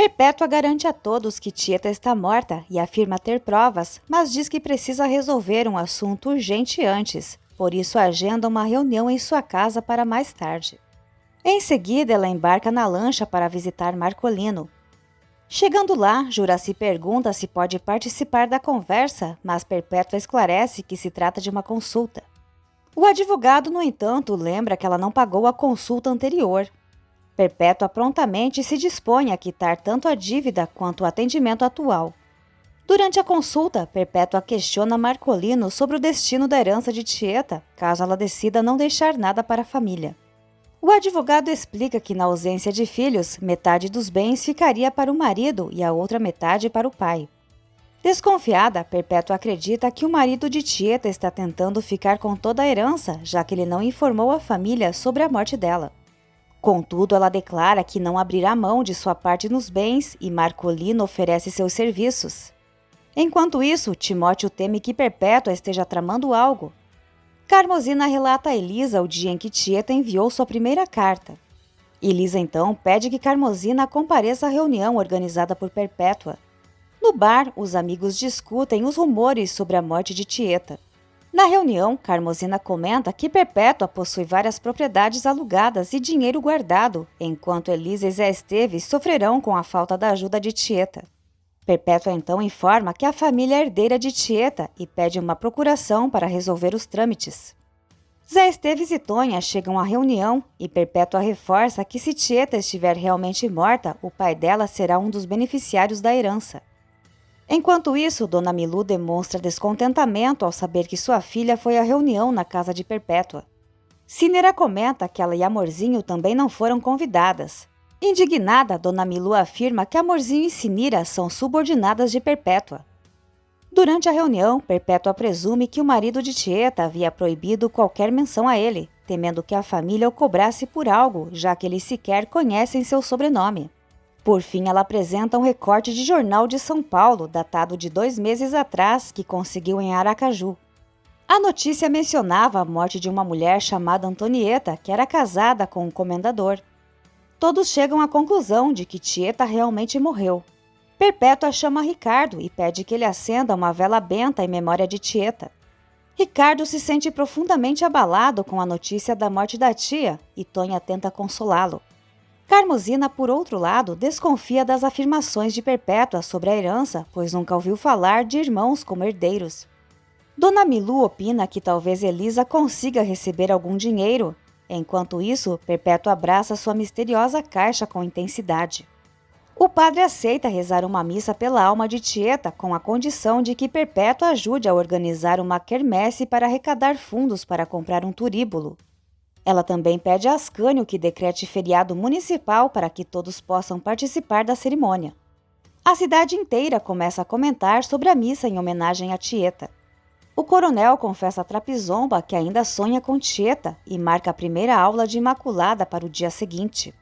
Perpétua garante a todos que Tieta está morta e afirma ter provas, mas diz que precisa resolver um assunto urgente antes, por isso agenda uma reunião em sua casa para mais tarde. Em seguida, ela embarca na lancha para visitar Marcolino. Chegando lá, Juraci pergunta se pode participar da conversa, mas Perpétua esclarece que se trata de uma consulta. O advogado, no entanto, lembra que ela não pagou a consulta anterior. Perpétua prontamente se dispõe a quitar tanto a dívida quanto o atendimento atual. Durante a consulta, Perpétua questiona Marcolino sobre o destino da herança de Tieta, caso ela decida não deixar nada para a família. O advogado explica que, na ausência de filhos, metade dos bens ficaria para o marido e a outra metade para o pai. Desconfiada, Perpétua acredita que o marido de Tieta está tentando ficar com toda a herança, já que ele não informou a família sobre a morte dela. Contudo, ela declara que não abrirá mão de sua parte nos bens e Marcolino oferece seus serviços. Enquanto isso, Timóteo teme que Perpétua esteja tramando algo. Carmosina relata a Elisa o dia em que Tieta enviou sua primeira carta. Elisa então pede que Carmosina compareça à reunião organizada por Perpétua. No bar, os amigos discutem os rumores sobre a morte de Tieta. Na reunião, Carmosina comenta que Perpétua possui várias propriedades alugadas e dinheiro guardado, enquanto Elisa e Zé Esteves sofrerão com a falta da ajuda de Tieta. Perpétua então informa que a família é herdeira de Tieta e pede uma procuração para resolver os trâmites. Zé Esteves e Tonha chegam à reunião e Perpétua reforça que se Tieta estiver realmente morta, o pai dela será um dos beneficiários da herança. Enquanto isso, Dona Milu demonstra descontentamento ao saber que sua filha foi à reunião na casa de Perpétua. Cínera comenta que ela e Amorzinho também não foram convidadas. Indignada, Dona Milu afirma que Amorzinho e Sinira são subordinadas de Perpétua. Durante a reunião, Perpétua presume que o marido de Tieta havia proibido qualquer menção a ele, temendo que a família o cobrasse por algo, já que eles sequer conhecem seu sobrenome. Por fim, ela apresenta um recorte de jornal de São Paulo, datado de 2 meses atrás, que conseguiu em Aracaju. A notícia mencionava a morte de uma mulher chamada Antonieta, que era casada com um comendador. Todos chegam à conclusão de que Tieta realmente morreu. Perpétua chama Ricardo e pede que ele acenda uma vela benta em memória de Tieta. Ricardo se sente profundamente abalado com a notícia da morte da tia e Tonha tenta consolá-lo. Carmosina, por outro lado, desconfia das afirmações de Perpétua sobre a herança, pois nunca ouviu falar de irmãos como herdeiros. Dona Milu opina que talvez Elisa consiga receber algum dinheiro. Enquanto isso, Perpétua abraça sua misteriosa caixa com intensidade. O padre aceita rezar uma missa pela alma de Tieta com a condição de que Perpétua ajude a organizar uma quermesse para arrecadar fundos para comprar um turíbulo. Ela também pede a Ascânio que decrete feriado municipal para que todos possam participar da cerimônia. A cidade inteira começa a comentar sobre a missa em homenagem a Tieta. O coronel confessa a Trapizomba que ainda sonha com Tieta e marca a primeira aula de Imaculada para o dia seguinte.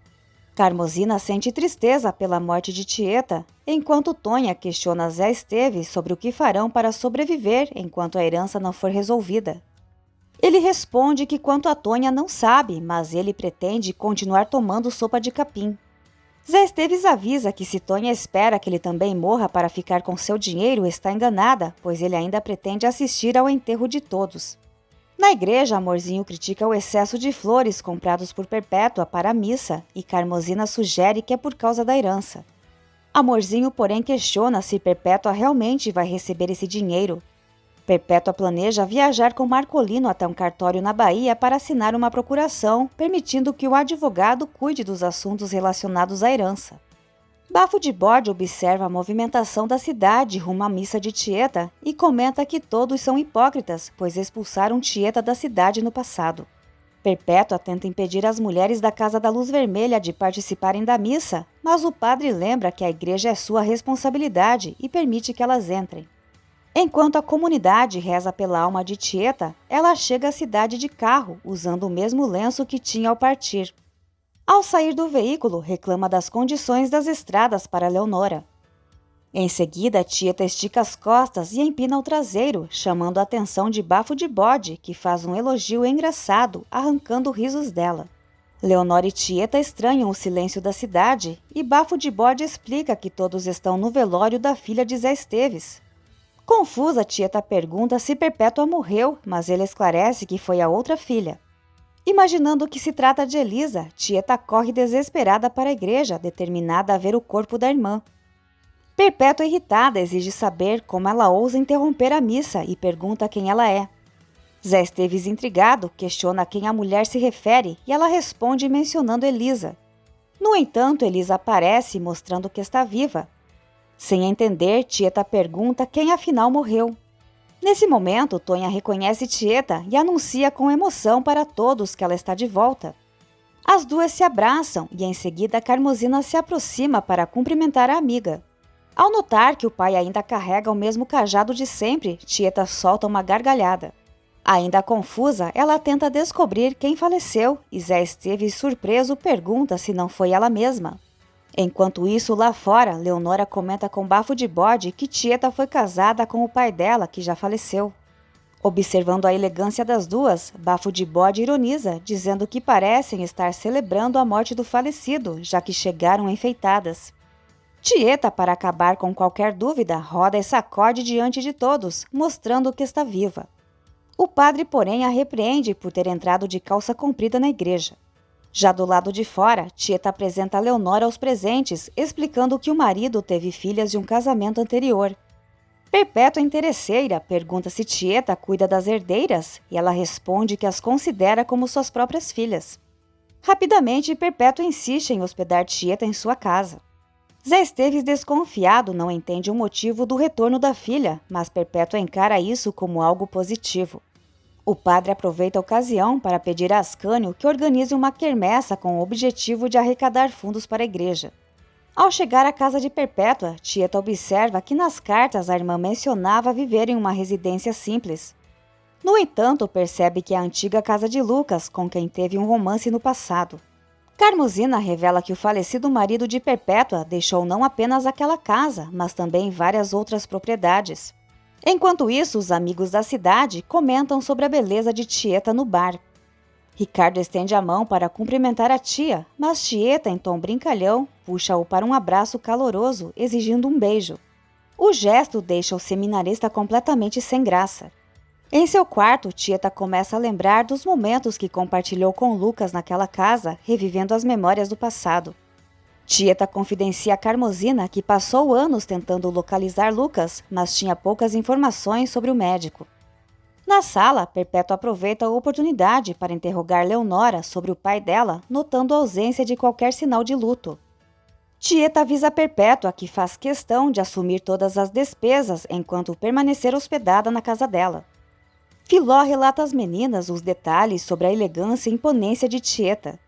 Carmosina sente tristeza pela morte de Tieta, enquanto Tonha questiona Zé Esteves sobre o que farão para sobreviver enquanto a herança não for resolvida. Ele responde que quanto a Tonha não sabe, mas ele pretende continuar tomando sopa de capim. Zé Esteves avisa que se Tonha espera que ele também morra para ficar com seu dinheiro, está enganada, pois ele ainda pretende assistir ao enterro de todos. Na igreja, Amorzinho critica o excesso de flores comprados por Perpétua para a missa e Carmosina sugere que é por causa da herança. Amorzinho, porém, questiona se Perpétua realmente vai receber esse dinheiro. Perpétua planeja viajar com Marcolino até um cartório na Bahia para assinar uma procuração, permitindo que o advogado cuide dos assuntos relacionados à herança. Bafo de Bode observa a movimentação da cidade rumo à missa de Tieta e comenta que todos são hipócritas, pois expulsaram Tieta da cidade no passado. Perpétua tenta impedir as mulheres da Casa da Luz Vermelha de participarem da missa, mas o padre lembra que a igreja é sua responsabilidade e permite que elas entrem. Enquanto a comunidade reza pela alma de Tieta, ela chega à cidade de carro, usando o mesmo lenço que tinha ao partir. Ao sair do veículo, reclama das condições das estradas para Leonora. Em seguida, Tieta estica as costas e empina o traseiro, chamando a atenção de Bafo de Bode, que faz um elogio engraçado, arrancando risos dela. Leonora e Tieta estranham o silêncio da cidade e Bafo de Bode explica que todos estão no velório da filha de Zé Esteves. Confusa, Tieta pergunta se Perpétua morreu, mas ele esclarece que foi a outra filha. Imaginando que se trata de Elisa, Tieta corre desesperada para a igreja, determinada a ver o corpo da irmã. Perpétua, irritada, exige saber como ela ousa interromper a missa e pergunta quem ela é. Zé Esteves, intrigado, questiona a quem a mulher se refere e ela responde mencionando Elisa. No entanto, Elisa aparece mostrando que está viva. Sem entender, Tieta pergunta quem afinal morreu. Nesse momento, Tonha reconhece Tieta e anuncia com emoção para todos que ela está de volta. As duas se abraçam e em seguida Carmosina se aproxima para cumprimentar a amiga. Ao notar que o pai ainda carrega o mesmo cajado de sempre, Tieta solta uma gargalhada. Ainda confusa, ela tenta descobrir quem faleceu e Zé Esteves, surpreso, pergunta se não foi ela mesma. Enquanto isso, lá fora, Leonora comenta com Bafo de Bode que Tieta foi casada com o pai dela, que já faleceu. Observando a elegância das duas, Bafo de Bode ironiza, dizendo que parecem estar celebrando a morte do falecido, já que chegaram enfeitadas. Tieta, para acabar com qualquer dúvida, roda e sacode diante de todos, mostrando que está viva. O padre, porém, a repreende por ter entrado de calça comprida na igreja. Já do lado de fora, Tieta apresenta Leonora aos presentes, explicando que o marido teve filhas de um casamento anterior. Perpétua, interesseira, pergunta se Tieta cuida das herdeiras e ela responde que as considera como suas próprias filhas. Rapidamente, Perpétua insiste em hospedar Tieta em sua casa. Zé Esteves, desconfiado, não entende o motivo do retorno da filha, mas Perpétua encara isso como algo positivo. O padre aproveita a ocasião para pedir a Ascânio que organize uma quermessa com o objetivo de arrecadar fundos para a igreja. Ao chegar à casa de Perpétua, Tieta observa que nas cartas a irmã mencionava viver em uma residência simples. No entanto, percebe que é a antiga casa de Lucas, com quem teve um romance no passado. Carmosina revela que o falecido marido de Perpétua deixou não apenas aquela casa, mas também várias outras propriedades. Enquanto isso, os amigos da cidade comentam sobre a beleza de Tieta no bar. Ricardo estende a mão para cumprimentar a tia, mas Tieta, em tom brincalhão, puxa-o para um abraço caloroso, exigindo um beijo. O gesto deixa o seminarista completamente sem graça. Em seu quarto, Tieta começa a lembrar dos momentos que compartilhou com Lucas naquela casa, revivendo as memórias do passado. Tieta confidencia a Carmosina que passou anos tentando localizar Lucas, mas tinha poucas informações sobre o médico. Na sala, Perpétua aproveita a oportunidade para interrogar Leonora sobre o pai dela, notando a ausência de qualquer sinal de luto. Tieta avisa Perpétua que faz questão de assumir todas as despesas enquanto permanecer hospedada na casa dela. Filó relata às meninas os detalhes sobre a elegância e imponência de Tieta.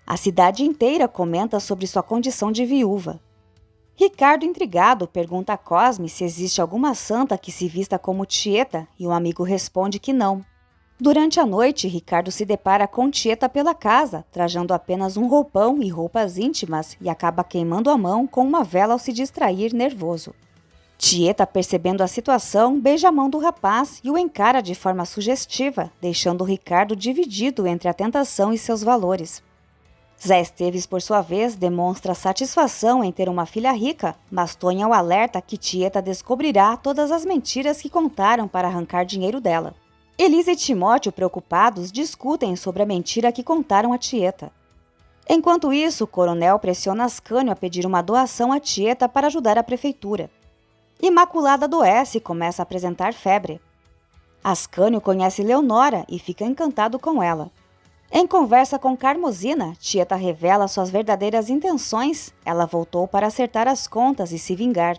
A cidade inteira comenta sobre sua condição de viúva. Ricardo, intrigado, pergunta a Cosme se existe alguma santa que se vista como Tieta e um amigo responde que não. Durante a noite, Ricardo se depara com Tieta pela casa, trajando apenas um roupão e roupas íntimas e acaba queimando a mão com uma vela ao se distrair nervoso. Tieta, percebendo a situação, beija a mão do rapaz e o encara de forma sugestiva, deixando Ricardo dividido entre a tentação e seus valores. Zé Esteves, por sua vez, demonstra satisfação em ter uma filha rica, mas Tonha o alerta que Tieta descobrirá todas as mentiras que contaram para arrancar dinheiro dela. Elisa e Timóteo, preocupados, discutem sobre a mentira que contaram a Tieta. Enquanto isso, o coronel pressiona Ascânio a pedir uma doação a Tieta para ajudar a prefeitura. Imaculada adoece e começa a apresentar febre. Ascânio conhece Leonora e fica encantado com ela. Em conversa com Carmosina, Tieta revela suas verdadeiras intenções. Ela voltou para acertar as contas e se vingar.